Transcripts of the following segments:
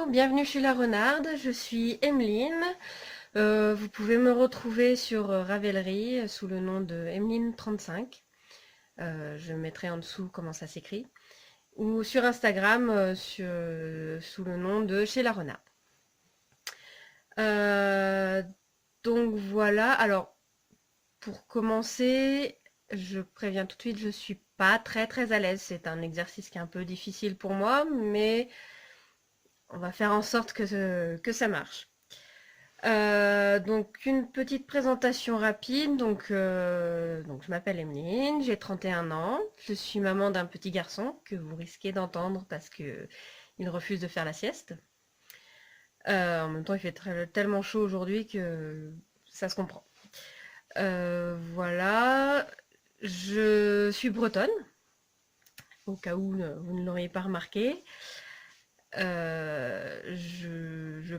bienvenue chez La Renarde, je suis Emeline. Vous pouvez me retrouver sur Ravelry sous le nom de Emeline35. Je mettrai en dessous comment ça s'écrit. Ou sur Instagram sous le nom de Chez La Renarde. Euh, donc voilà, alors pour commencer, je préviens tout de suite, je suis pas très à l'aise. C'est un exercice qui est un peu difficile pour moi, mais on va faire en sorte que ça marche. Donc une petite présentation rapide. Donc je m'appelle Emeline, j'ai 31 ans. Je suis maman d'un petit garçon que vous risquez d'entendre parce que il refuse de faire la sieste. En même temps, il fait tellement chaud aujourd'hui que ça se comprend. Voilà. Je suis bretonne, au cas où vous ne l'auriez pas remarqué. Je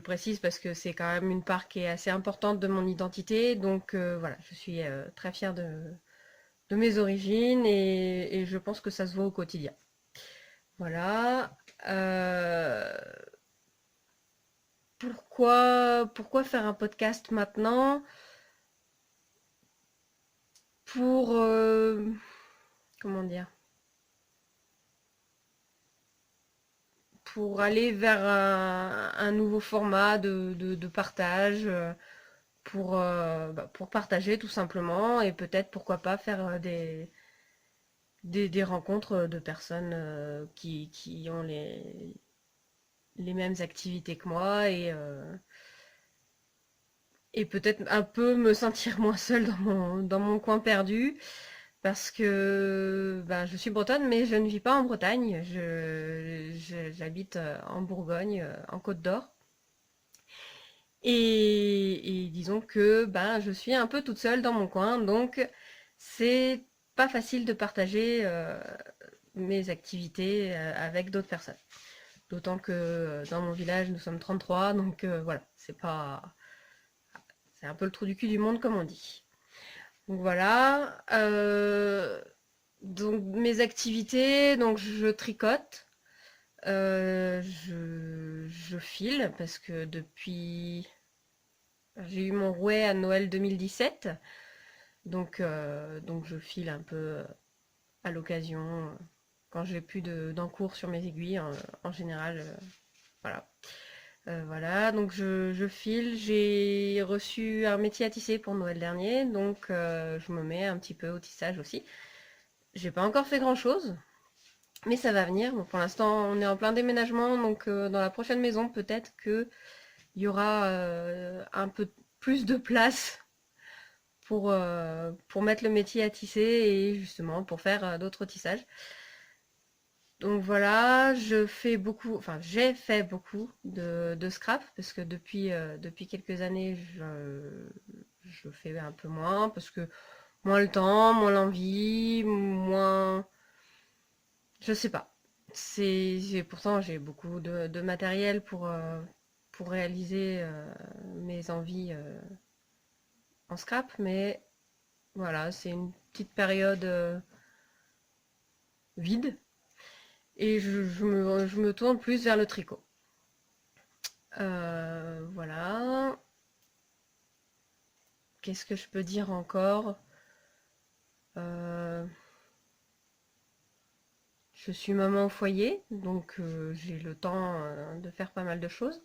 précise parce que c'est quand même une part qui est assez importante de mon identité, donc voilà, je suis très fière de mes origines et je pense que ça se voit au quotidien. Voilà. Pourquoi faire un podcast maintenant? Pour comment dire? Pour aller vers un nouveau format de partage. Pour partager tout simplement et peut-être pourquoi pas faire des rencontres de personnes qui ont les mêmes activités que moi et peut-être un peu me sentir moins seule dans mon coin perdu parce que je suis bretonne mais je ne vis pas en Bretagne, j'habite en Bourgogne, en Côte d'Or. Et disons que je suis un peu toute seule dans mon coin, donc c'est pas facile de partager mes activités avec d'autres personnes. D'autant que dans mon village, nous sommes 33, donc voilà, c'est un peu le trou du cul du monde, comme on dit. Donc voilà. Donc mes activités, donc je tricote, je file parce que j'ai eu mon rouet à Noël 2017, donc je file un peu à l'occasion quand j'ai plus d'encours sur mes aiguilles en général. Voilà. Voilà, donc je file. J'ai reçu un métier à tisser pour Noël dernier, donc je me mets un petit peu au tissage aussi. J'ai pas encore fait grand-chose, mais ça va venir. Bon, pour l'instant, on est en plein déménagement, donc dans la prochaine maison, peut-être que il y aura un peu plus de place pour mettre le métier à tisser et justement pour faire d'autres tissages. Donc voilà, j'ai fait beaucoup de scrap parce que depuis quelques années, je fais un peu moins parce que moins le temps, moins l'envie, moins, je sais pas. Pourtant j'ai beaucoup de matériel pour réaliser mes envies en scrap, mais voilà, c'est une petite période vide et je me tourne plus vers le tricot. Voilà. Qu'est-ce que je peux dire encore? Euh, je suis maman au foyer, donc j'ai le temps de faire pas mal de choses.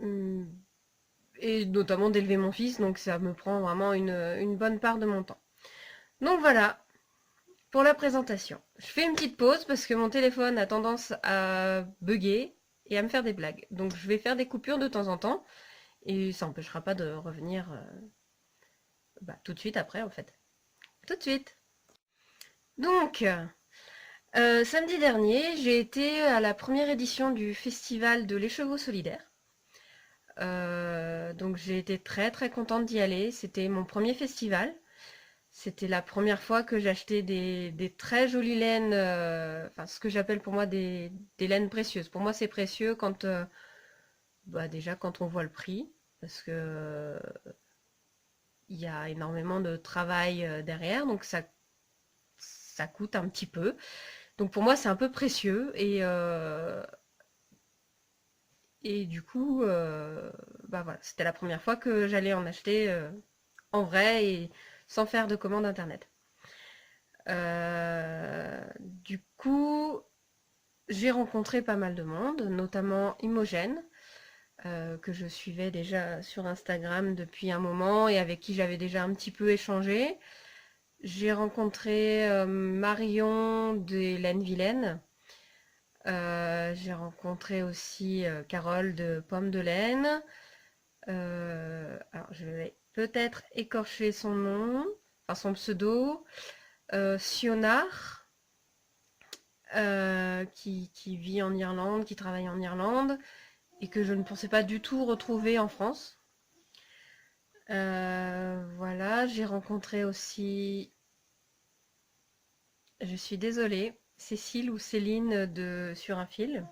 Hum, Et notamment d'élever mon fils, donc ça me prend vraiment une bonne part de mon temps. Donc voilà, pour la présentation. Je fais une petite pause parce que mon téléphone a tendance à bugger et à me faire des blagues. Donc je vais faire des coupures de temps en temps et ça n'empêchera pas de revenir tout de suite après en fait. Tout de suite. Donc, samedi dernier, j'ai été à la première édition du festival de l'écheveau solidaire. Donc j'ai été très contente d'y aller. C'était mon premier festival. C'était la première fois que j'achetais des très jolies laines, enfin ce que j'appelle pour moi des laines précieuses. Pour moi c'est précieux quand déjà quand on voit le prix, parce que il y a énormément de travail derrière, donc ça coûte un petit peu. Donc pour moi c'est un peu précieux Et du coup, bah voilà, c'était la première fois que j'allais en acheter en vrai et sans faire de commande internet. Du coup, j'ai rencontré pas mal de monde, notamment Imogen, que je suivais déjà sur Instagram depuis un moment et avec qui j'avais déjà un petit peu échangé. J'ai rencontré Marion de Laine Vilaine. J'ai rencontré aussi Carole de Pomme de Laine. Alors, je vais peut-être écorcher son nom, enfin son pseudo. Sionar, qui vit en Irlande, qui travaille en Irlande, et que je ne pensais pas du tout retrouver en France. Voilà, j'ai rencontré aussi, je suis désolée, Cécile ou Céline de Sur un fil.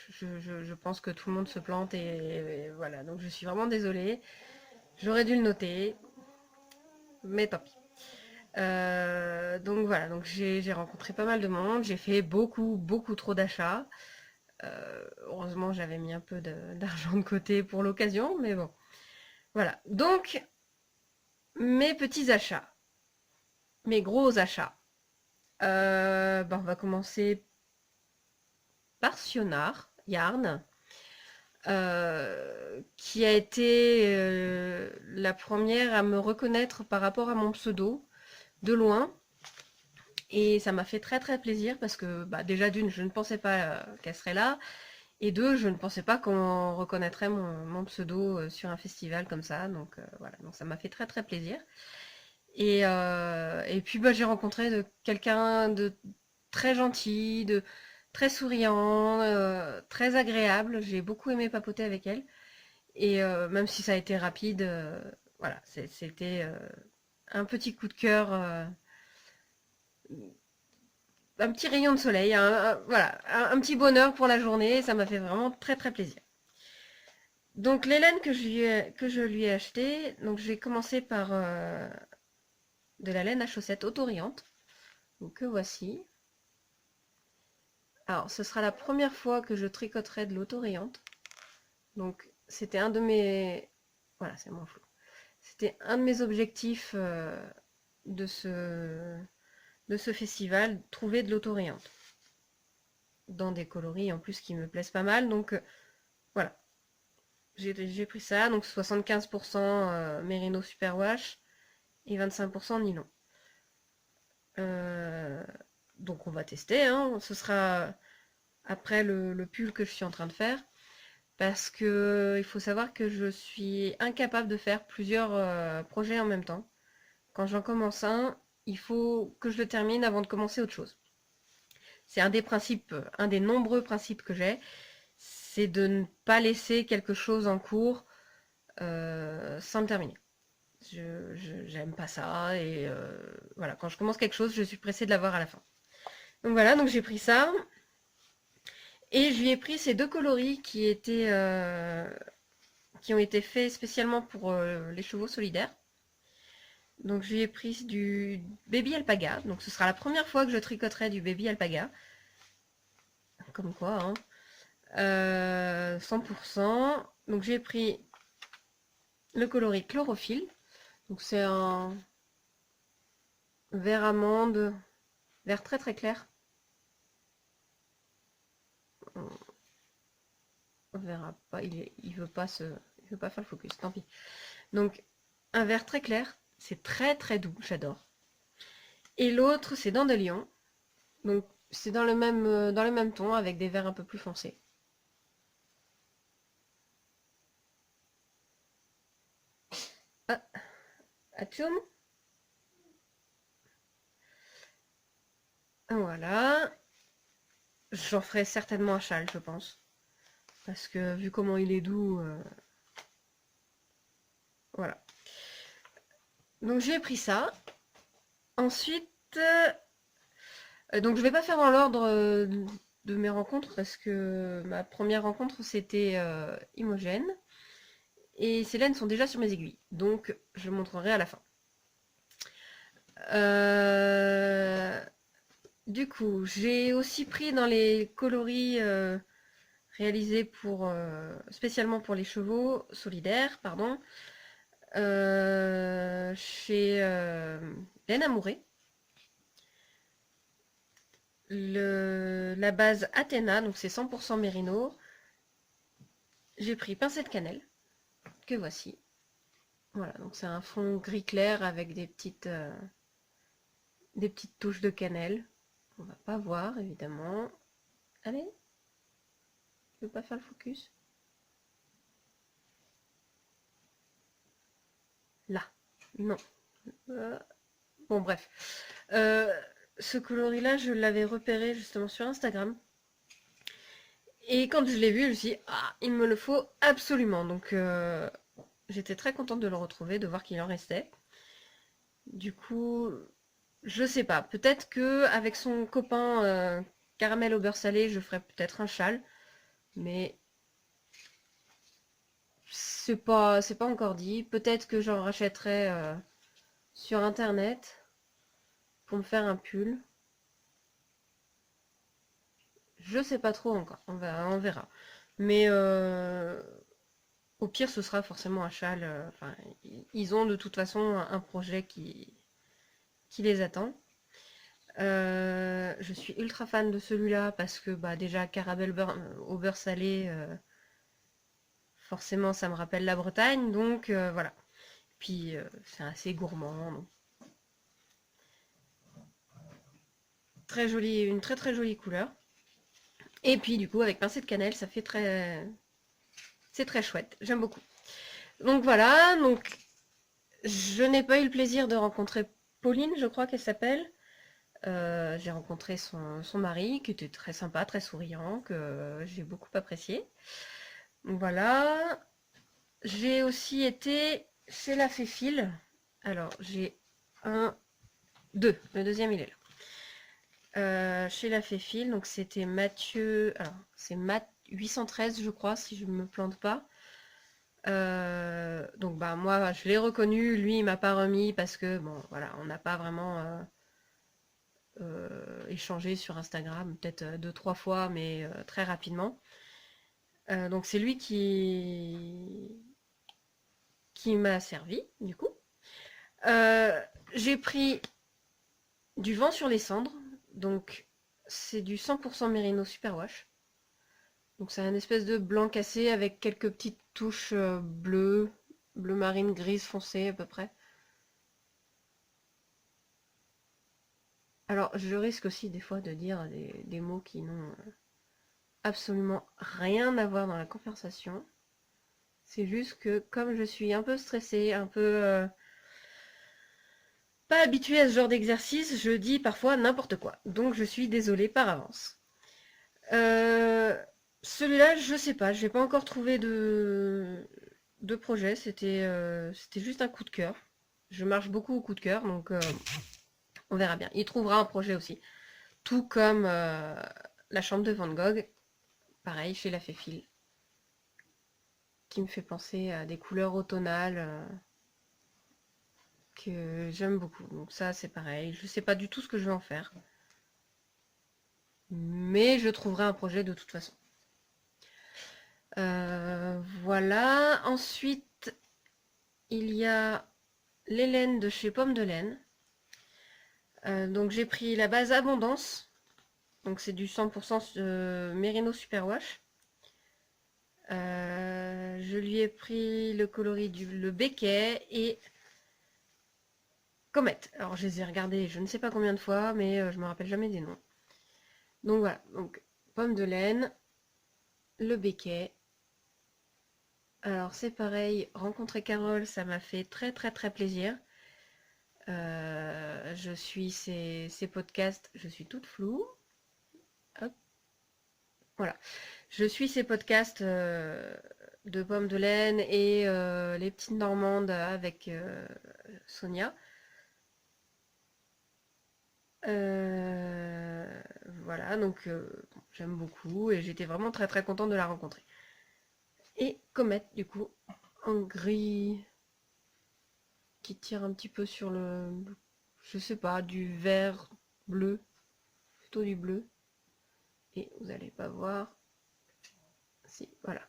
Je pense que tout le monde se plante et voilà, donc je suis vraiment désolée. J'aurais dû le noter, mais tant pis. Donc voilà, donc j'ai rencontré pas mal de monde, j'ai fait beaucoup trop d'achats. Heureusement, j'avais mis un peu d'argent de côté pour l'occasion, mais bon. Voilà, donc mes petits achats, mes gros achats. On va commencer par Sionar, Yarn, qui a été la première à me reconnaître par rapport à mon pseudo, de loin. Et ça m'a fait très plaisir parce que bah, déjà d'une, je ne pensais pas qu'elle serait là. Et deux, je ne pensais pas qu'on reconnaîtrait mon pseudo sur un festival comme ça. Donc voilà, donc ça m'a fait très plaisir. Et puis bah, j'ai rencontré quelqu'un de très gentil, de très souriant, très agréable. J'ai beaucoup aimé papoter avec elle. Et même si ça a été rapide, voilà, c'était un petit coup de cœur, un petit rayon de soleil, voilà, un petit bonheur pour la journée. Ça m'a fait vraiment très plaisir. Donc les laines que je lui ai achetées, donc j'ai commencé par de la laine à chaussettes autoriante. Donc que voici. Alors ce sera la première fois que je tricoterai de l'autoriante. Donc c'était un de mes... Voilà, c'est moins flou. C'était un de mes objectifs de ce festival, trouver de l'autoriante. Dans des coloris en plus qui me plaisent pas mal. Donc voilà, j'ai pris ça. Donc 75% Merino Superwash et 25% nylon. Donc on va tester, hein. Ce sera après le pull que je suis en train de faire. Parce que il faut savoir que je suis incapable de faire plusieurs projets en même temps. Quand j'en commence un, il faut que je le termine avant de commencer autre chose. C'est un des principes, un des nombreux principes que j'ai, c'est de ne pas laisser quelque chose en cours sans le terminer. J'aime pas ça et voilà, quand je commence quelque chose, je suis pressée de l'avoir à la fin. Donc voilà, donc j'ai pris ça et je lui ai pris ces deux coloris qui ont été faits spécialement pour les chevaux solidaires. Donc je lui ai pris du baby alpaga, donc ce sera la première fois que je tricoterai du baby alpaga. Comme quoi, hein. 100%. Donc j'ai pris le coloris chlorophylle. Donc c'est un vert amande, vert très clair. On verra pas, il veut pas faire le focus, tant pis. Donc un vert très clair, c'est très doux, j'adore. Et l'autre c'est Dandelion. Donc c'est dans le même ton avec des verts un peu plus foncés. Ah, atchoum. Voilà. J'en ferai certainement un châle, je pense. Parce que vu comment il est doux, voilà. Donc j'ai pris ça. Ensuite, donc je vais pas faire dans l'ordre de mes rencontres parce que ma première rencontre c'était Imogen et Célène sont déjà sur mes aiguilles. Donc je montrerai à la fin. Du coup, j'ai aussi pris dans les coloris réalisés spécialement pour les chevaux solidaires, pardon, chez Laine Amouré, la base Athéna, donc c'est 100% mérino. J'ai pris pincée de cannelle, que voici. Voilà, donc c'est un fond gris clair avec des petites touches de cannelle. On va pas voir, évidemment. Allez, tu veux pas faire le focus? Là. Non. Euh, Bon, bref. Euh, Ce coloris-là, je l'avais repéré justement sur Instagram. Et quand je l'ai vu, je me suis dit, ah, il me le faut absolument. Donc, j'étais très contente de le retrouver, de voir qu'il en restait. Du coup, je sais pas. Peut-être que avec son copain caramel au beurre salé, je ferais peut-être un châle. Mais c'est pas encore dit. Peut-être que j'en rachèterai sur internet pour me faire un pull. Je sais pas trop encore. On verra. Mais au pire, ce sera forcément un châle. Enfin, ils ont de toute façon un projet qui les attend. Je suis ultra fan de celui-là parce que bah, déjà au beurre salé, forcément ça me rappelle la Bretagne, donc voilà. Puis c'est assez gourmand. Donc. Très jolie, une très très jolie couleur. Et puis du coup avec pincée de cannelle, ça fait très. C'est très chouette, j'aime beaucoup. Donc voilà, donc je n'ai pas eu le plaisir de rencontrer Pauline, je crois qu'elle s'appelle. J'ai rencontré son mari, qui était très sympa, très souriant, que j'ai beaucoup apprécié. Donc voilà. J'ai aussi été chez la Féfile. Alors, j'ai un, deux. Le deuxième, il est là. Chez la Féfile, donc c'était Mathieu. Alors, c'est Math 813, je crois, si je ne me plante pas. Donc, bah, moi, je l'ai reconnu. Lui, il m'a pas remis parce que, bon, voilà, on n'a pas vraiment échangé sur Instagram, peut-être deux, trois fois, mais très rapidement. Donc, c'est lui qui m'a servi, du coup. Euh, j'ai pris du vent sur les cendres, donc c'est du 100% Merino Superwash. Donc c'est un espèce de blanc cassé avec quelques petites touches bleues, bleu marine, grise foncée à peu près. Alors je risque aussi des fois de dire des mots qui n'ont absolument rien à voir dans la conversation. C'est juste que comme je suis un peu stressée, un peu pas habituée à ce genre d'exercice, je dis parfois n'importe quoi. Donc je suis désolée par avance. Euh, Celui-là, je sais pas, j'ai pas encore trouvé de projet, c'était juste un coup de cœur. Je marche beaucoup au coup de cœur, donc on verra bien. Il trouvera un projet aussi. Tout comme la chambre de Van Gogh, pareil, chez la Féfile, qui me fait penser à des couleurs automnales que j'aime beaucoup. Donc ça, c'est pareil. Je sais pas du tout ce que je vais en faire, mais je trouverai un projet de toute façon. Voilà. Ensuite, il y a les laines de chez Pomme de Laine. Donc j'ai pris la base Abondance. Donc c'est du 100% Merino Superwash. Je lui ai pris le coloris le Becquet et Comète. Alors je les ai regardés je ne sais pas combien de fois, mais je me rappelle jamais des noms. Donc voilà, donc Pomme de Laine, le Becquet. Alors c'est pareil, rencontrer Carole, ça m'a fait très très très plaisir. Je suis ses podcasts, je suis toute floue. Hop, voilà. Je suis ses podcasts de Pommes de Laine et les petites Normandes avec Sonia. Voilà, donc bon, j'aime beaucoup et j'étais vraiment très très contente de la rencontrer. Et Comète, du coup, en gris qui tire un petit peu sur je sais pas, du vert bleu. plutôt du bleu. Et vous n'allez pas voir. Si, voilà.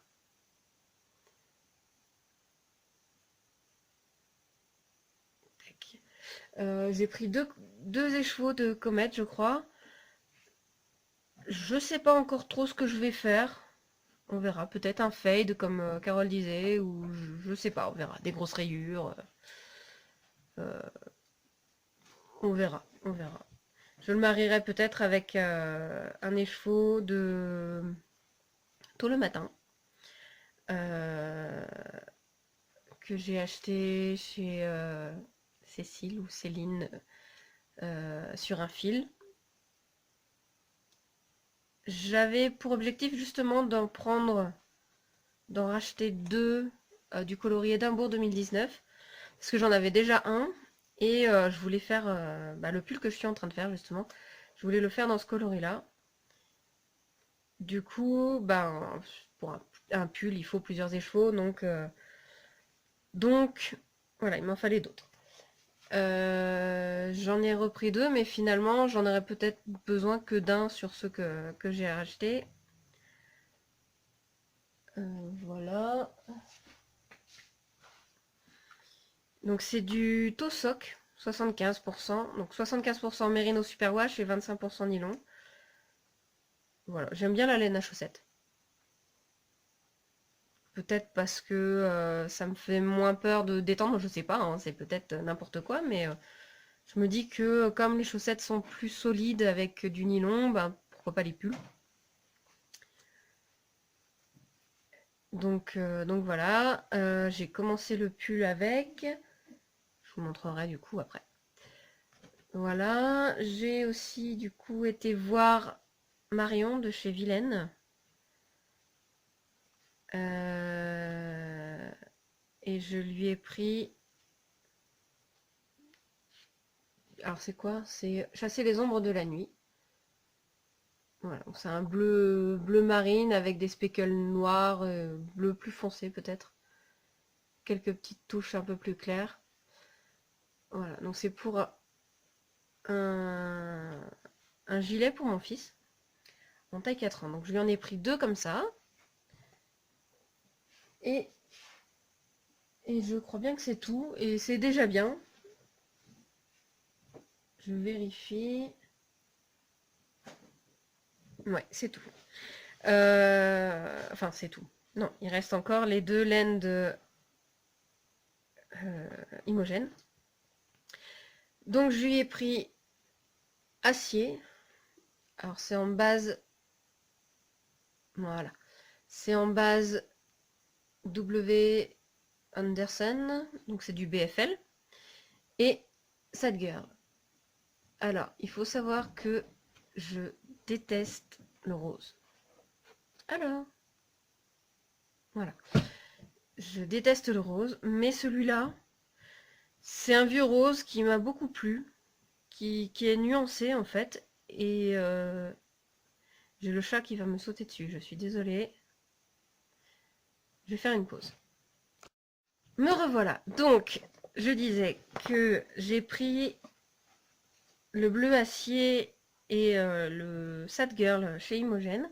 J'ai pris deux écheveaux de comète, je crois. Je sais pas encore trop ce que je vais faire. On verra. Peut-être un fade, comme Carole disait, ou je sais pas, on verra. Des grosses rayures. On verra, on verra. Je le marierai peut-être avec un écheveau de tôt le matin. Que j'ai acheté chez Cécile ou Céline sur un fil. J'avais pour objectif justement d'en racheter deux du coloris Édimbourg 2019, parce que j'en avais déjà un, et je voulais faire le pull que je suis en train de faire justement, je voulais le faire dans ce coloris-là. Du coup, pour un pull, il faut plusieurs écheveaux, donc voilà, il m'en fallait d'autres. J'en ai repris deux, mais finalement, j'en aurais peut-être besoin que d'un sur ceux que j'ai achetés. Voilà. Donc c'est du Tosoc, 75%. Donc 75% Merino Superwash et 25% nylon. Voilà, j'aime bien la laine à chaussettes. Peut-être parce que ça me fait moins peur de détendre, je sais pas, hein, c'est peut-être n'importe quoi, mais je me dis que comme les chaussettes sont plus solides avec du nylon, pourquoi pas les pulls. Donc voilà, j'ai commencé le pull avec. Je vous montrerai du coup après. Voilà, j'ai aussi du coup été voir Marion de chez Vilaine. Et je lui ai pris... Alors c'est quoi? C'est Chasser les ombres de la nuit. Voilà, c'est un bleu marine avec des speckles noirs, bleu plus foncé peut-être. Quelques petites touches un peu plus claires. Voilà, donc c'est pour un gilet pour mon fils. En taille 4 ans. Donc je lui en ai pris deux comme ça. Et je crois bien que c'est tout. Et c'est déjà bien. Je vérifie. Ouais, c'est tout. Enfin, c'est tout. Non, il reste encore les deux laines de Imogène. Donc je lui ai pris acier. Alors c'est en base... Voilà. C'est en base W Anderson. Donc c'est du BFL. Et Sad Girl. Alors, il faut savoir que je déteste le rose. Alors, voilà. Je déteste le rose, mais celui-là, c'est un vieux rose qui m'a beaucoup plu, qui est nuancé en fait, et j'ai le chat qui va me sauter dessus, je suis désolée. Je vais faire une pause. Me revoilà. Donc, je disais que j'ai pris le bleu acier et le Sad Girl chez Imogène.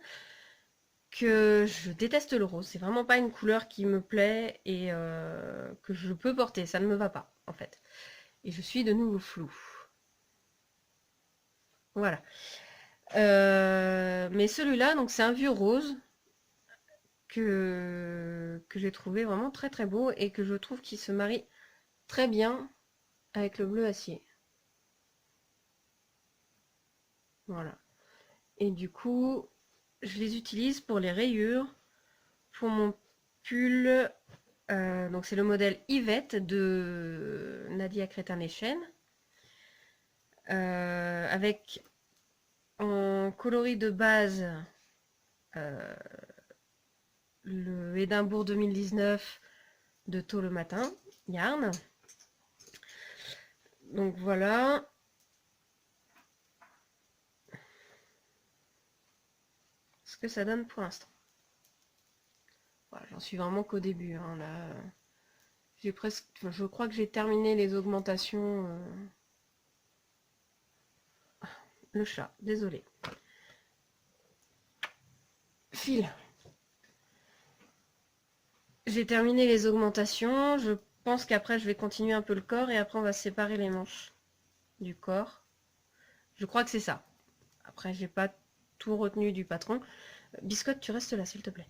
Que je déteste le rose, c'est vraiment pas une couleur qui me plaît et que je peux porter, ça ne me va pas en fait. Et je suis de nouveau floue. Voilà. Mais celui-là, donc c'est un vieux rose que j'ai trouvé vraiment très très beau et que je trouve qu'il se marie très bien avec le bleu acier. Voilà. Et du coup, je les utilise pour les rayures, pour mon pull. Donc c'est le modèle Yvette de Nadia Crétin-Lechen avec en coloris de base le Édimbourg 2019 de Tôt le matin, Yarn. Donc voilà. Ce que ça donne pour l'instant. Voilà, j'en suis vraiment qu'au début. Hein, là, j'ai presque, je crois que j'ai terminé les augmentations. Le chat, désolé. fil. J'ai terminé les augmentations. Je pense qu'après, je vais continuer un peu le corps et après, on va séparer les manches du corps. Je crois que c'est ça. Après, j'ai pas tout retenu du patron. Biscotte, tu restes là, s'il te plaît.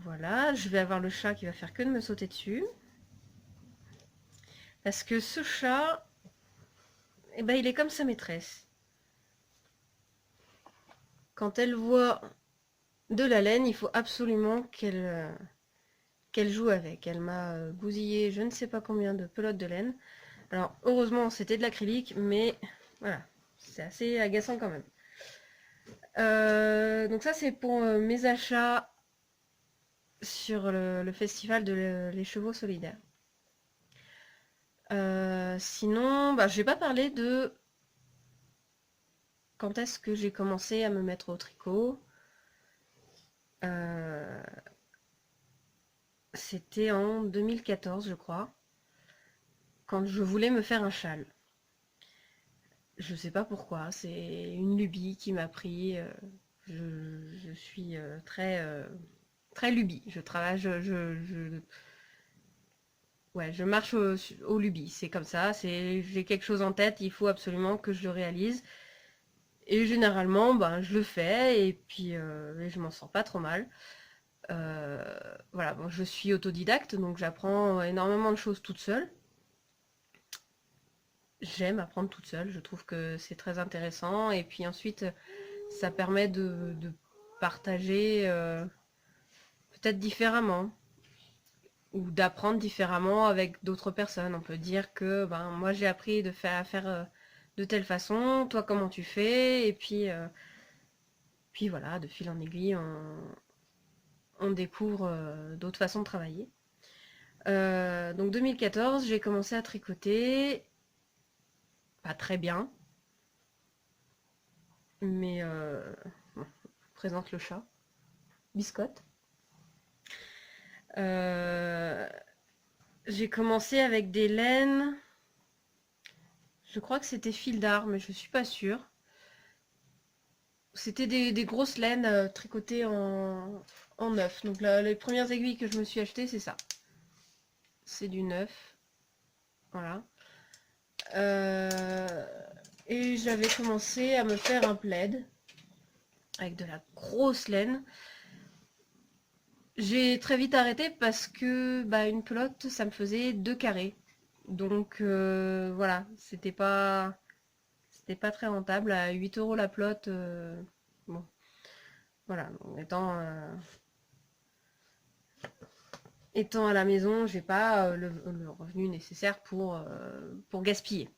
Voilà, je vais avoir le chat qui va faire que de me sauter dessus. Parce que ce chat, eh ben, il est comme sa maîtresse. Quand elle voit de la laine, il faut absolument qu'elle joue avec. Elle m'a bousillé je ne sais pas combien de pelotes de laine. Alors, heureusement, c'était de l'acrylique, mais voilà, c'est assez agaçant quand même. Donc ça, c'est pour mes achats sur le festival de les chevaux solidaires. Sinon, bah, je vais pas parler de quand est-ce que j'ai commencé à me mettre au tricot. C'était en 2014, je crois, quand je voulais me faire un châle. Je sais pas pourquoi, c'est une lubie qui m'a pris. Je suis très lubie. Je travaille, ouais, je marche au lubie. C'est comme ça. J'ai quelque chose en tête, il faut absolument que je le réalise. Et généralement, ben, je le fais et puis je m'en sens pas trop mal. Voilà, bon, je suis autodidacte, donc j'apprends énormément de choses toute seule. J'aime apprendre toute seule, je trouve que c'est très intéressant. Et puis ensuite, ça permet de partager peut-être différemment ou d'apprendre différemment avec d'autres personnes. On peut dire que ben, moi j'ai appris de faire de telle façon, toi comment tu fais, et puis voilà, de fil en aiguille, on découvre d'autres façons de travailler. Donc 2014, j'ai commencé à tricoter, pas très bien, mais bon, je vous présente le chat, Biscotte. J'ai commencé avec des laines, je crois que c'était fil d'art, mais je suis pas sûre. C'était des grosses laines tricotées en neuf. Donc là, les premières aiguilles que je me suis achetées, c'est ça. C'est du neuf. Voilà. Et j'avais commencé à me faire un plaid avec de la grosse laine. J'ai très vite arrêté parce que bah, une pelote, ça me faisait 2 carrés. Donc voilà, c'était pas très rentable. À 8 € la pelote, bon, voilà. Étant à la maison, j'ai pas le revenu nécessaire pour gaspiller.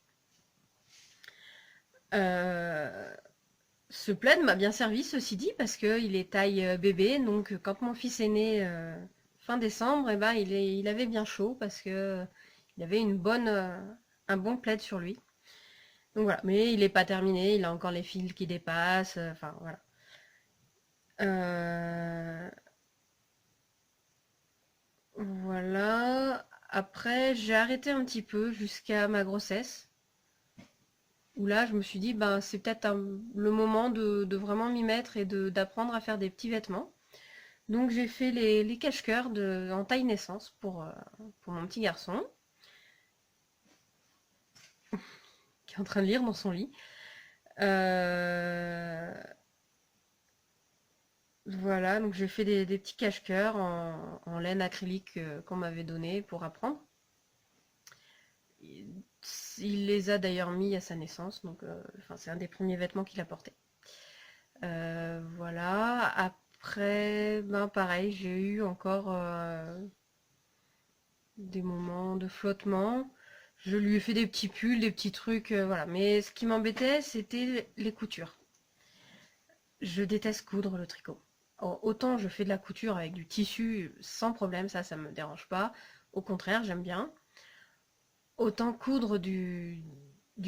Ce plaid m'a bien servi, ceci dit, parce qu'il est taille bébé. Donc, quand mon fils est né fin décembre, eh ben, il avait bien chaud parce que il avait un bon plaid sur lui. Donc voilà, mais il n'est pas terminé, il a encore les fils qui dépassent. Enfin, voilà. Voilà. Après, j'ai arrêté un petit peu jusqu'à ma grossesse. Où là, je me suis dit, ben, c'est peut-être le moment de vraiment m'y mettre et d'apprendre à faire des petits vêtements. Donc j'ai fait les cache-cœurs en taille naissance pour mon petit garçon, qui est en train de lire dans son lit. Euh, voilà, donc j'ai fait des petits cache-cœurs en laine acrylique qu'on m'avait donné pour apprendre. Il les a d'ailleurs mis à sa naissance, donc enfin, c'est un des premiers vêtements qu'il a porté. Voilà, après, ben pareil, j'ai eu encore des moments de flottement. Je lui ai fait des petits pulls, des petits trucs, voilà. Mais ce qui m'embêtait, c'était les coutures. Je déteste coudre le tricot. Autant je fais de la couture avec du tissu sans problème, ça me dérange pas. Au contraire, j'aime bien. Autant coudre du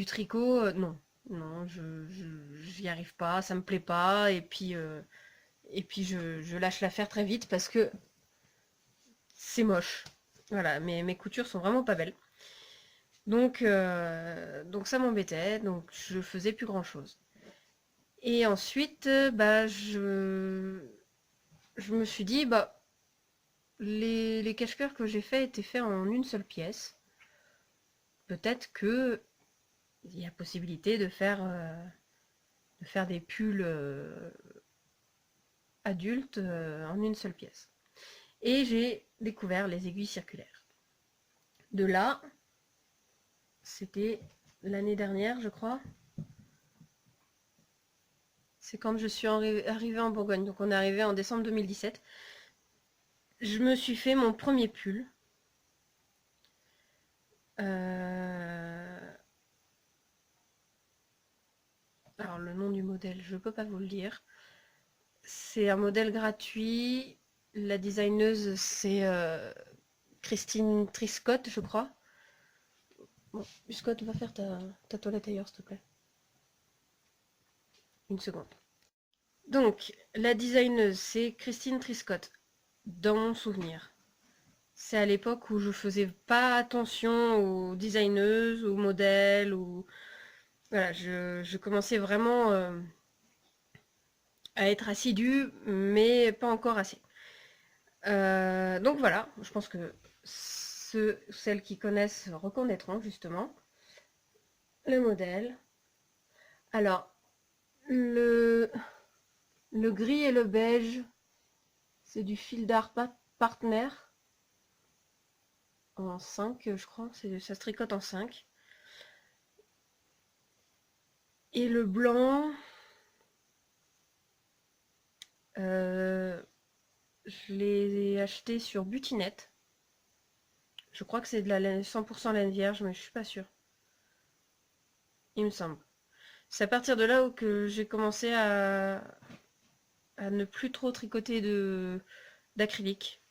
tricot, non. Non, j'y arrive pas, ça me plaît pas. Et puis je lâche l'affaire très vite parce que c'est moche. Voilà, mes coutures sont vraiment pas belles. Donc ça m'embêtait, donc je faisais plus grand chose. Et ensuite, je me suis dit, les cache-cœurs que j'ai faits étaient faits en une seule pièce. Peut-être que il y a possibilité de faire des pulls adultes en une seule pièce. Et j'ai découvert les aiguilles circulaires. De là, c'était l'année dernière, je crois. C'est quand je suis arrivée en Bourgogne. Donc on est arrivé en décembre 2017. Je me suis fait mon premier pull. Alors le nom du modèle, je ne peux pas vous le dire. C'est un modèle gratuit. La designeuse, c'est Christine Triscott, je crois. Bon, Scott, va faire ta toilette ailleurs, s'il te plaît. Une seconde. Donc, la designeuse, c'est Christine Triscott, dans mon souvenir. C'est à l'époque où je faisais pas attention aux designeuses, aux modèles, ou voilà, je commençais vraiment à être assidue, mais pas encore assez. Donc voilà, je pense que celles qui connaissent reconnaîtront justement le modèle. Alors, le, le gris et le beige, c'est du fil d'art partner en 5, je crois, ça se tricote en 5. Et le blanc, je l'ai acheté sur Butinette. Je crois que c'est de la laine, 100% laine vierge, mais je suis pas sûre. Il me semble. C'est à partir de là où que j'ai commencé à ne plus trop tricoter d'acrylique.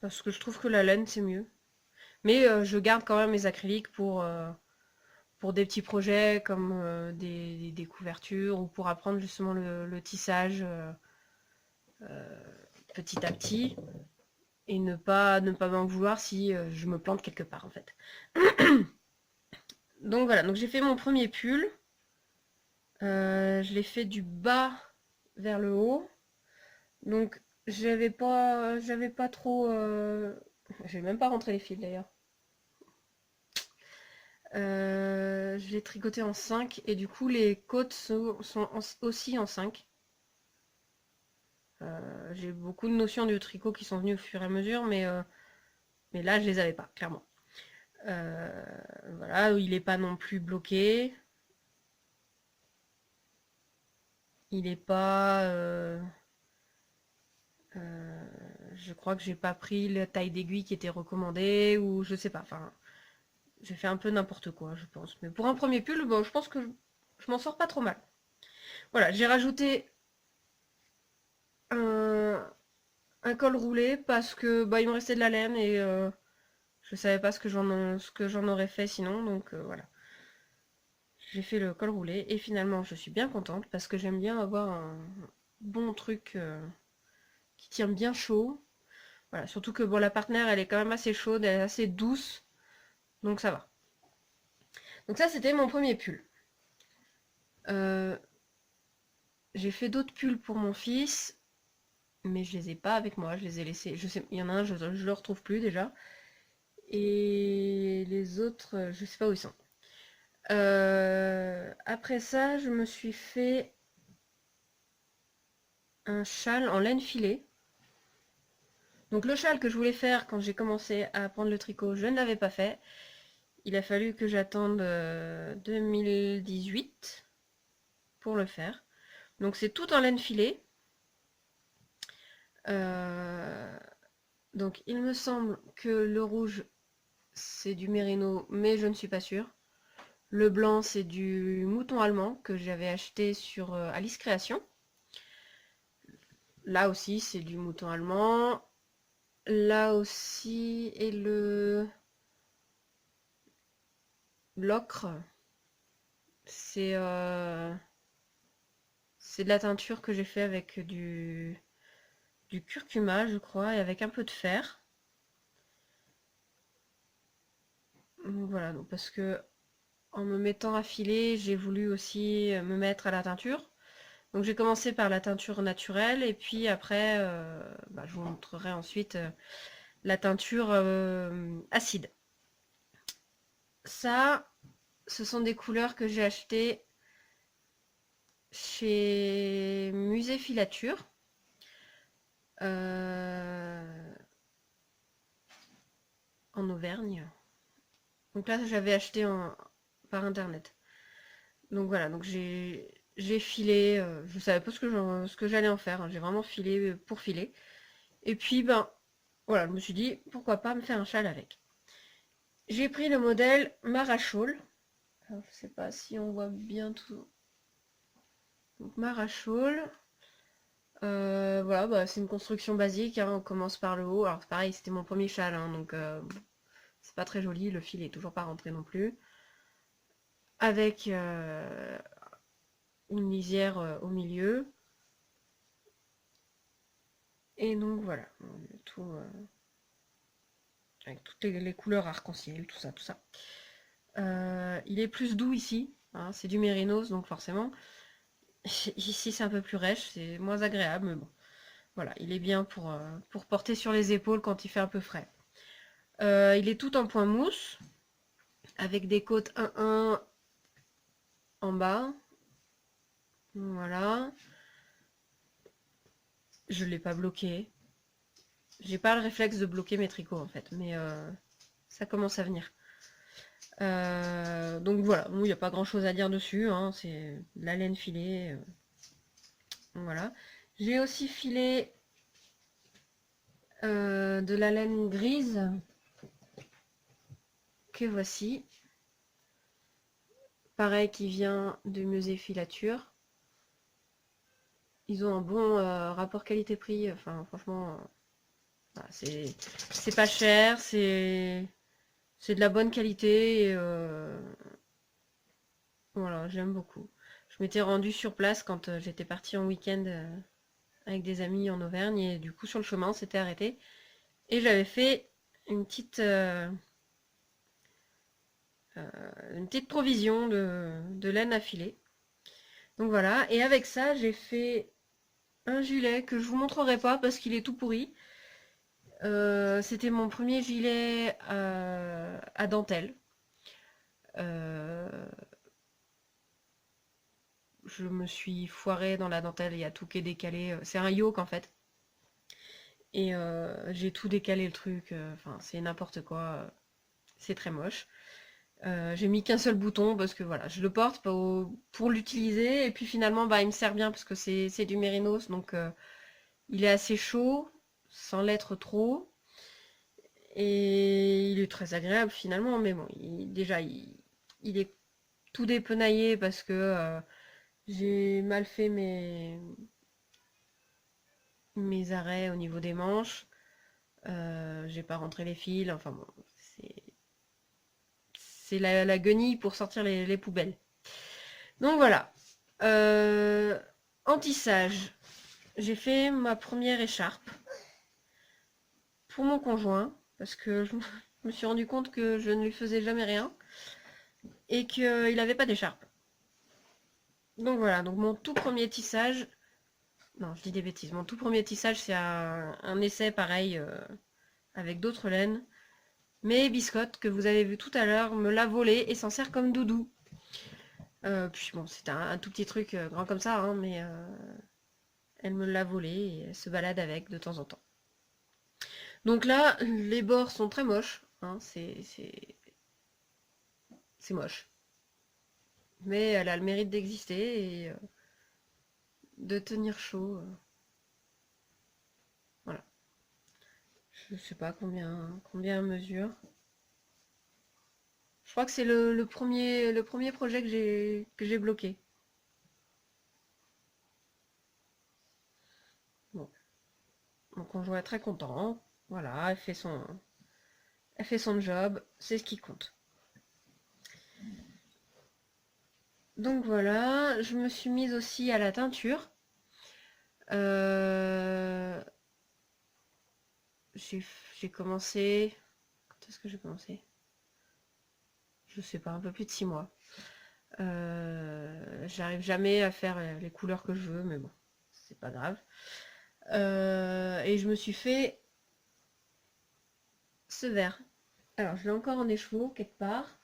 Parce que je trouve que la laine, c'est mieux. Mais je garde quand même mes acryliques pour des petits projets comme des couvertures ou pour apprendre justement le tissage petit à petit et ne pas m'en vouloir si je me plante quelque part en fait. Donc voilà, donc j'ai fait mon premier pull. Je l'ai fait du bas vers le haut. Donc j'avais pas trop... Je vais même pas rentrer les fils d'ailleurs. Je l'ai tricoté en 5 et du coup les côtes sont aussi en 5. J'ai beaucoup de notions du tricot qui sont venues au fur et à mesure, mais là je les avais pas, clairement. Voilà, il n'est pas non plus bloqué. Il n'est pas... je crois que j'ai pas pris la taille d'aiguille qui était recommandée, ou je sais pas, enfin... J'ai fait un peu n'importe quoi, je pense. Mais pour un premier pull, bon, je pense que je m'en sors pas trop mal. Voilà, j'ai rajouté un, un col roulé parce que il me restait de la laine et je savais pas ce que j'en aurais fait sinon, donc voilà. J'ai fait le col roulé et finalement je suis bien contente parce que j'aime bien avoir un bon truc qui tient bien chaud. Voilà, surtout que bon, la partenaire elle est quand même assez chaude, elle est assez douce, donc ça va. Donc ça c'était mon premier pull. Euh, j'ai fait d'autres pulls pour mon fils, mais je les ai pas avec moi, je les ai laissés. Je sais, il y en a un, je le retrouve plus déjà. Et les autres, je sais pas où ils sont. Après ça, je me suis fait un châle en laine filée. Donc le châle que je voulais faire quand j'ai commencé à apprendre le tricot, je ne l'avais pas fait. Il a fallu que j'attende 2018 pour le faire. Donc c'est tout en laine filée. Donc il me semble que le rouge c'est du mérino, mais je ne suis pas sûre. Le blanc c'est du mouton allemand que j'avais acheté sur Alice Création. Là aussi c'est du mouton allemand. Là aussi et l'ocre, c'est c'est de la teinture que j'ai fait avec du curcuma, je crois, et avec un peu de fer. Donc voilà, donc parce que en me mettant à filer, j'ai voulu aussi me mettre à la teinture. Donc j'ai commencé par la teinture naturelle et puis après, je vous montrerai ensuite la teinture acide. Ça, ce sont des couleurs que j'ai achetées chez Musée Filature. En Auvergne. Donc là, j'avais acheté par internet. Donc voilà, donc j'ai filé, je savais pas ce que j'allais en faire, hein. J'ai vraiment filé pour filer. Et puis ben voilà, je me suis dit pourquoi pas me faire un châle avec. J'ai pris le modèle Marachol. Alors, je sais pas si on voit bien tout. Donc Marachol. Voilà, bah, c'est une construction basique, hein. On commence par le haut. Alors c'est pareil, c'était mon premier châle, hein, donc c'est pas très joli. Le fil est toujours pas rentré non plus. Avec une lisière au milieu. Et donc voilà, tout, avec toutes les couleurs arc-en-ciel, tout ça, tout ça. Il est plus doux ici, hein, c'est du mérinos, donc forcément. Ici c'est un peu plus rêche, c'est moins agréable, mais bon. Voilà, il est bien pour porter sur les épaules quand il fait un peu frais. Il est tout en point mousse, avec des côtes 1-1 en bas. Voilà. Je ne l'ai pas bloqué. J'ai pas le réflexe de bloquer mes tricots en fait, mais ça commence à venir. Donc voilà, il n'y a pas grand chose à dire dessus, hein, c'est de la laine filée. Voilà. J'ai aussi filé de la laine grise que voici. Pareil qui vient de Musée Filature. Ils ont un bon rapport qualité-prix, enfin franchement, voilà, c'est pas cher, c'est de la bonne qualité et voilà, j'aime beaucoup. Je m'étais rendue sur place quand j'étais partie en week-end avec des amis en Auvergne et du coup sur le chemin on s'était arrêté et j'avais fait une petite, euh, une petite provision de laine à filer. Donc voilà, et avec ça j'ai fait un gilet que je vous montrerai pas parce qu'il est tout pourri. C'était mon premier gilet à dentelle. Euh, je me suis foirée dans la dentelle, il y a tout qui est décalé. C'est un yoke en fait. Et j'ai tout décalé le truc. Enfin, c'est n'importe quoi. C'est très moche. J'ai mis qu'un seul bouton parce que voilà, je le porte pour l'utiliser. Et puis finalement, bah, il me sert bien parce que c'est du mérinos. Donc il est assez chaud, sans l'être trop. Et il est très agréable finalement. Mais bon, déjà, il est tout dépenaillé parce que j'ai mal fait mes arrêts au niveau des manches. J'ai pas rentré les fils. Enfin bon, c'est la guenille pour sortir les poubelles. Donc voilà. Euh, en tissage, j'ai fait ma première écharpe pour mon conjoint parce que je me suis rendu compte que je ne lui faisais jamais rien et qu'il n'avait pas d'écharpe. Donc voilà, donc mon tout premier tissage, non je dis des bêtises, mon tout premier tissage c'est un essai pareil avec d'autres laines, mais Biscotte que vous avez vu tout à l'heure me l'a volé et s'en sert comme doudou. Puis bon, c'est un tout petit truc grand comme ça, hein, mais elle me l'a volé et elle se balade avec de temps en temps. Donc là, les bords sont très moches, hein, c'est moche. Mais elle a le mérite d'exister et de tenir chaud. Voilà. Je sais pas combien elle mesure. Je crois que c'est le premier projet que j'ai bloqué. Bon, mon conjoint est très content. Voilà, elle fait son job, c'est ce qui compte. Donc voilà, je me suis mise aussi à la teinture. Euh, j'ai commencé. Quand est-ce que j'ai commencé? je sais pas, un peu plus de 6 mois. J'arrive jamais à faire les couleurs que je veux, mais bon, c'est pas grave. Et je me suis fait ce vert. Alors, je l'ai encore en écheveau quelque part.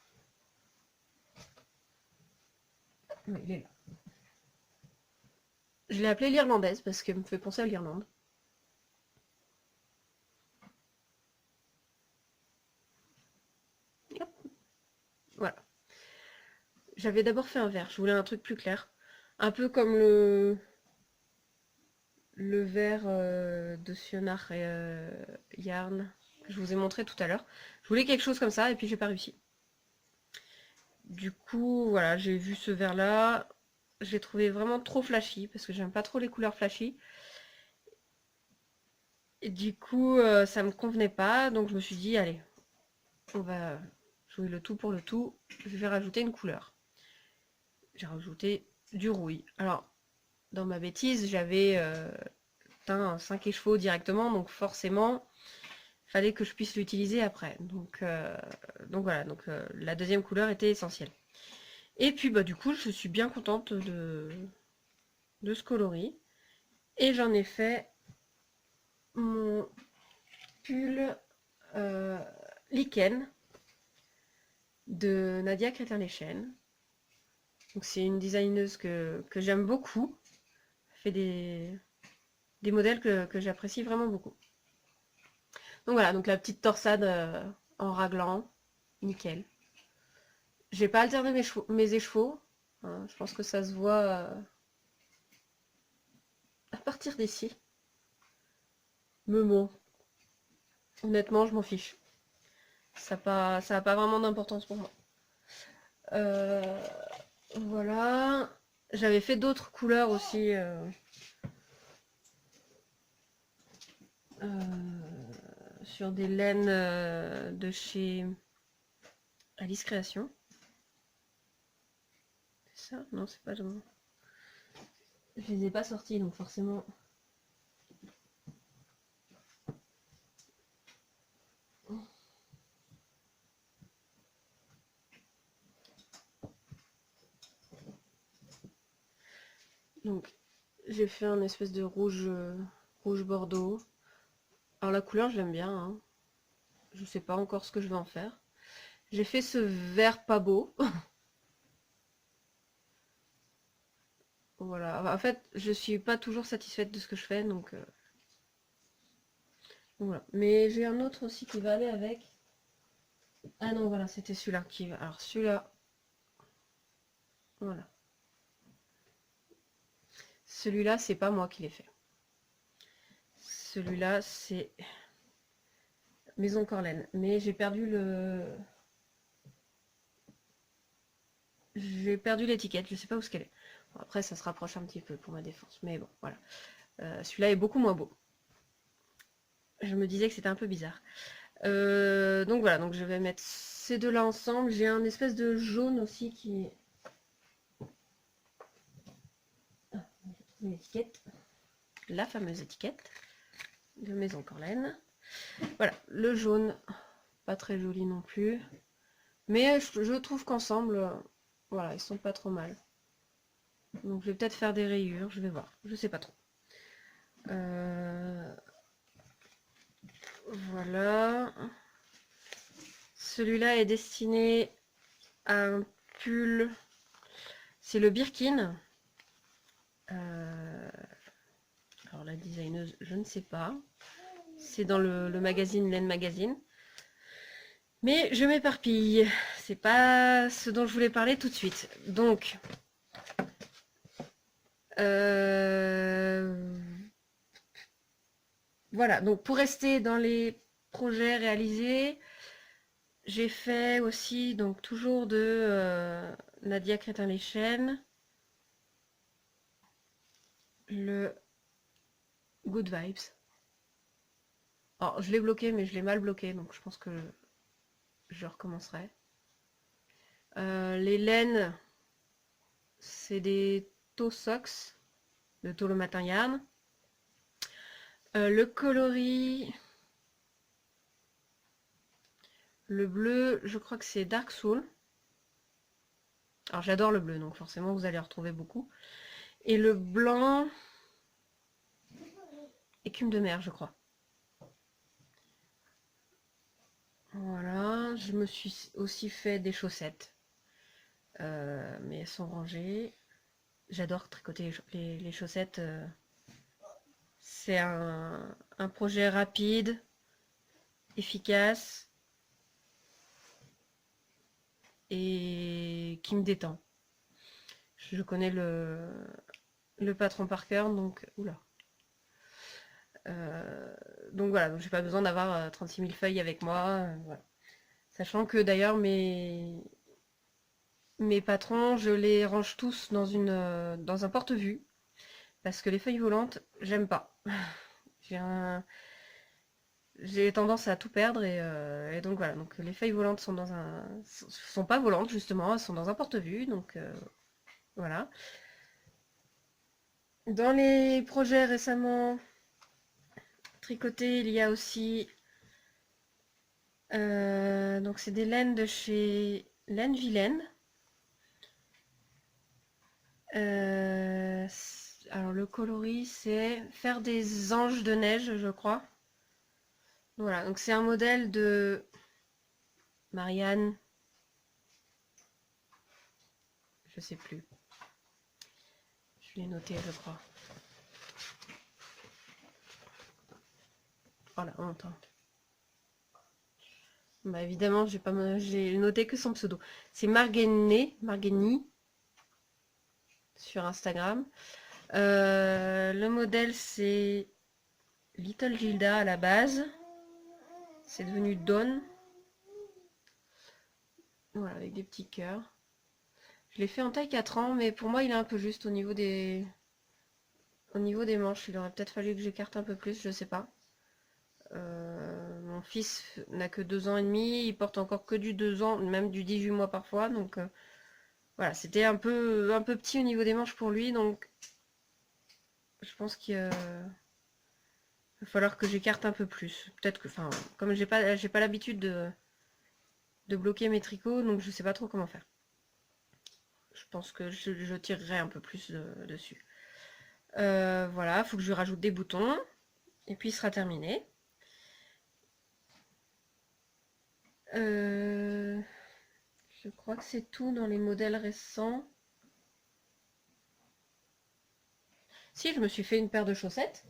Oui, il est là. Je l'ai appelée l'irlandaise parce qu'elle me fait penser à l'Irlande. Hop, voilà. J'avais d'abord fait un vert, je voulais un truc plus clair. Un peu comme le vert de Sionar et Yarn que je vous ai montré tout à l'heure. Je voulais quelque chose comme ça et puis j'ai pas réussi. Du coup, voilà, j'ai vu ce vert là. Je l'ai trouvé vraiment trop flashy parce que j'aime pas trop les couleurs flashy. Et du coup, ça me convenait pas, donc je me suis dit, allez, on va jouer le tout pour le tout. Je vais rajouter une couleur. J'ai rajouté du rouille. Alors, dans ma bêtise, j'avais teint 5 écheveaux directement, donc forcément, il fallait que je puisse l'utiliser après. Donc voilà, donc la deuxième couleur était essentielle. Et puis bah du coup, je suis bien contente de ce coloris. Et j'en ai fait mon pull lichen de Nadia Crétin-Lechen. Donc c'est une designeuse que j'aime beaucoup. Elle fait des modèles que j'apprécie vraiment beaucoup. Donc voilà, donc la petite torsade en raglan, nickel. J'ai pas alterné mes écheveaux. Hein, je pense que ça se voit à partir d'ici. Mais bon, honnêtement, je m'en fiche. Ça n'a pas vraiment d'importance pour moi. Euh, voilà. J'avais fait d'autres couleurs aussi. Sur des laines de chez Alice Création. C'est ça? Non, c'est pas de moi. Je les ai pas sortis, donc forcément. Donc, j'ai fait un espèce de rouge, rouge bordeaux. Alors la couleur, je l'aime bien. Hein. Je sais pas encore ce que je vais en faire. J'ai fait ce vert pas beau. Voilà. En fait, je suis pas toujours satisfaite de ce que je fais, donc voilà. Mais j'ai un autre aussi qui va aller avec. Ah non, voilà, c'était celui-là qui va. Alors celui-là, voilà. Celui-là, c'est pas moi qui l'ai fait. Celui-là, c'est Maison Corlaine. Mais j'ai perdu le. J'ai perdu l'étiquette, je sais pas où ce qu'elle est. Bon, après, ça se rapproche un petit peu pour ma défense. Mais bon, voilà. Celui-là est beaucoup moins beau. Je me disais que c'était un peu bizarre. Donc voilà, donc je vais mettre ces deux-là ensemble. J'ai un espèce de jaune aussi qui est. Ah, une étiquette. La fameuse étiquette de Maison Corlaine. Voilà, le jaune, pas très joli non plus. Mais je trouve qu'ensemble, voilà, ils sont pas trop mal. Donc je vais peut-être faire des rayures, je vais voir, je sais pas trop. Voilà. Celui-là est destiné à un pull. C'est le Birkin. Alors la designeuse, je ne sais pas. C'est dans le magazine Laine Magazine. Mais je m'éparpille. C'est pas ce dont je voulais parler tout de suite. Donc, voilà. Donc pour rester dans les projets réalisés, j'ai fait aussi donc toujours de Nadia Crétin-Lechen le Good Vibes. Alors je l'ai bloqué, mais je l'ai mal bloqué, donc je pense que je recommencerai. Les laines, c'est des Tosox de Tôt le Matin Yarn. Le coloris, le bleu, je crois que c'est Dark Soul. Alors j'adore le bleu, donc forcément vous allez en retrouver beaucoup. Et le blanc, écume de mer, je crois. Voilà, je me suis aussi fait des chaussettes. Mais elles sont rangées. J'adore tricoter les chaussettes. C'est un projet rapide, efficace et qui me détend. Je connais le patron par cœur, donc oula. Donc voilà, donc j'ai pas besoin d'avoir 36 000 feuilles avec moi. Voilà. Sachant que d'ailleurs mes patrons, je les range tous dans un porte-vue. Parce que les feuilles volantes, j'aime pas. J'ai j'ai tendance à tout perdre et donc voilà. Donc les feuilles volantes sont pas volantes justement, elles sont dans un porte-vue. Donc voilà. Dans les projets récemment tricotés, il y a aussi donc c'est des laines de chez Laine Vilaine. Alors le coloris, c'est faire des anges de neige, je crois. Voilà, donc c'est un modèle de Marianne, je sais plus. Je l'ai noté, je crois. Oh la honte. Hein. Bah évidemment, j'ai noté que son pseudo. C'est Marguerite sur Instagram. Le modèle c'est Little Gilda à la base. C'est devenu Dawn. Voilà, avec des petits cœurs. Je l'ai fait en taille 4 ans, mais pour moi il est un peu juste au niveau des manches. Il aurait peut-être fallu que j'écarte un peu plus, je sais pas. Mon fils n'a que 2 ans et demi, il porte encore que du 2 ans, même du 18 mois parfois, donc voilà, c'était un peu petit au niveau des manches pour lui, donc je pense qu'il va falloir que j'écarte un peu plus. Peut-être que, enfin, comme j'ai pas l'habitude de bloquer mes tricots, donc je sais pas trop comment faire. Je pense que je tirerai un peu plus dessus. Voilà, faut que je lui rajoute des boutons, et puis il sera terminé. Je crois que c'est tout dans les modèles récents. Si, je me suis fait une paire de chaussettes.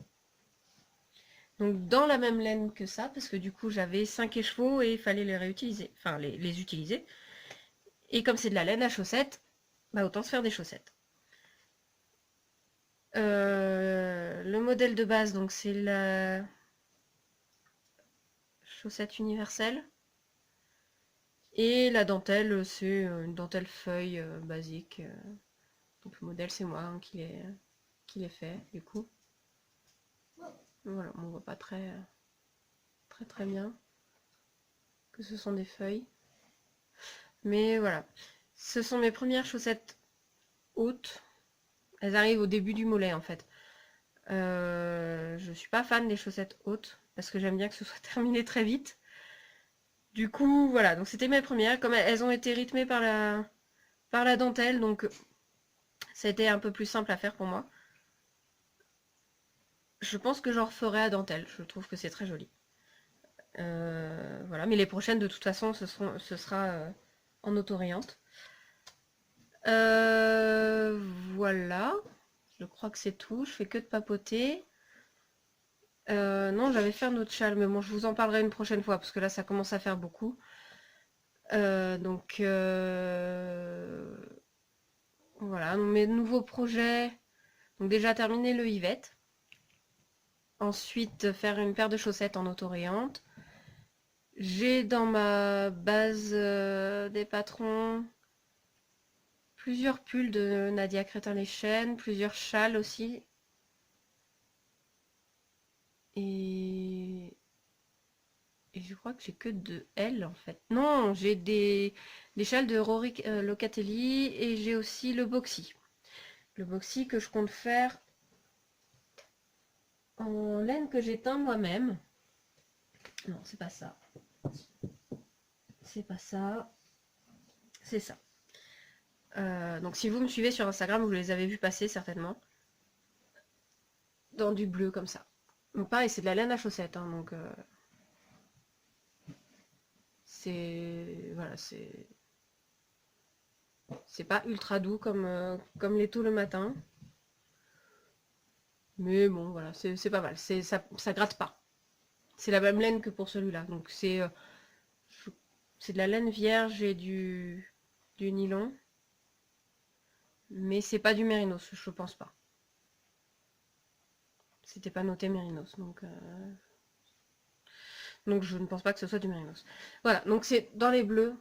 Donc dans la même laine que ça, parce que du coup j'avais 5 écheveaux et il fallait les réutiliser, enfin les utiliser. Et comme c'est de la laine à chaussettes, bah autant se faire des chaussettes. Le modèle de base, donc c'est la chaussette universelle. Et la dentelle, c'est une dentelle feuille basique. Donc le modèle, c'est moi hein, qui l'ai fait, du coup. Voilà, on voit pas très bien que ce sont des feuilles. Mais voilà, ce sont mes premières chaussettes hautes. Elles arrivent au début du mollet en fait. Je suis pas fan des chaussettes hautes parce que j'aime bien que ce soit terminé très vite. Du coup, voilà, donc c'était mes premières. Comme elles ont été rythmées par la dentelle, donc ça a été un peu plus simple à faire pour moi. Je pense que j'en referai à dentelle. Je trouve que c'est très joli. Voilà, mais les prochaines de toute façon ce sera en auto-rayante. Voilà, je crois que c'est tout. Je fais que de papoter. Non, j'avais fait un autre châle, mais bon, je vous en parlerai une prochaine fois parce que là ça commence à faire beaucoup. Donc voilà, mes nouveaux projets. Donc déjà terminer le Yvette. Ensuite faire une paire de chaussettes en auto-rayante. J'ai dans ma base des patrons plusieurs pulls de Nadia Crétin-les-Chênes, plusieurs châles aussi. Et je crois que j'ai que de L en fait. Non, j'ai des châles de Rory Locatelli et j'ai aussi le boxy. Le boxy que je compte faire en laine que j'ai teint moi-même. Non, c'est pas ça. C'est pas ça. C'est ça. Donc si vous me suivez sur Instagram, vous les avez vus passer certainement. Dans du bleu comme ça. Donc pareil, c'est de la laine à chaussettes, hein, donc c'est... Voilà, c'est pas ultra doux comme les tout le matin. Mais bon, voilà, c'est pas mal. Ça gratte pas. C'est la même laine que pour celui-là. Donc c'est de la laine vierge et du nylon. Mais c'est pas du mérinos, je pense pas. C'était pas noté mérinos, donc je ne pense pas que ce soit du mérinos. Voilà, donc c'est dans les bleus,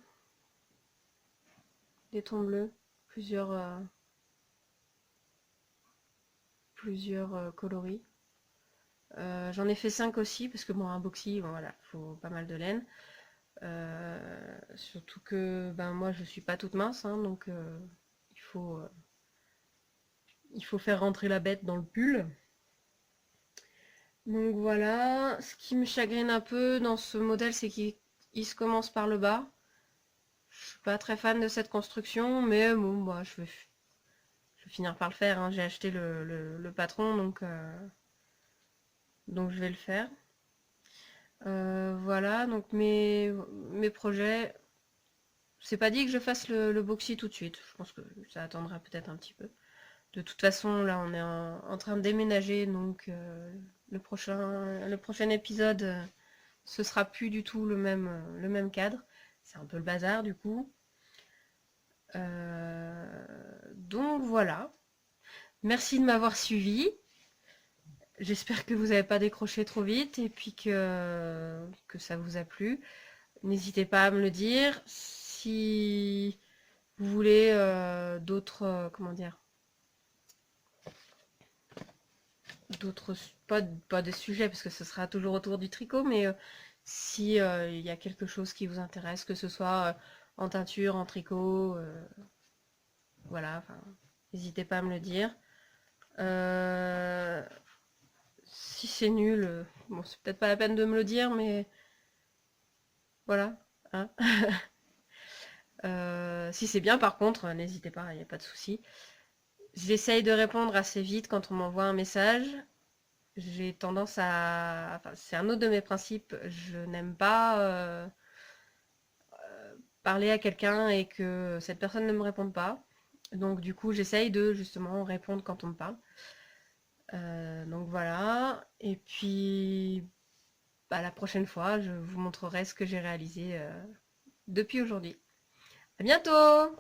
des tons bleus, plusieurs coloris. J'en ai fait 5 aussi, parce que bon, un boxy, bon, voilà, il faut pas mal de laine. Surtout que ben, moi je suis pas toute mince, hein, donc il faut, euh, il faut faire rentrer la bête dans le pull. Donc voilà, ce qui me chagrine un peu dans ce modèle, c'est qu'il se commence par le bas. Je suis pas très fan de cette construction, mais bon, moi je vais finir par le faire, hein. J'ai acheté le patron, donc je vais le faire. Voilà, donc mes projets. C'est pas dit que je fasse le boxy tout de suite. Je pense que ça attendra peut-être un petit peu. De toute façon, là, on est en train de déménager, donc le prochain épisode, ce sera plus du tout le même cadre. C'est un peu le bazar, du coup. Donc voilà. Merci de m'avoir suivi. J'espère que vous n'avez pas décroché trop vite et puis que ça vous a plu. N'hésitez pas à me le dire. Si vous voulez d'autres, comment dire, d'autres, pas des sujets, parce que ce sera toujours autour du tricot, mais si il y a quelque chose qui vous intéresse, que ce soit en teinture, en tricot, voilà, enfin, n'hésitez pas à me le dire. Euh, Si c'est nul, bon, c'est peut-être pas la peine de me le dire, mais voilà, hein. Si c'est bien, par contre, n'hésitez pas, il n'y a pas de souci. J'essaye de répondre assez vite quand on m'envoie un message. J'ai tendance à... Enfin, c'est un autre de mes principes. Je n'aime pas parler à quelqu'un et que cette personne ne me réponde pas. Donc du coup, j'essaye de justement répondre quand on me parle. Donc voilà. Et puis, bah, la prochaine fois, je vous montrerai ce que j'ai réalisé depuis aujourd'hui. À bientôt!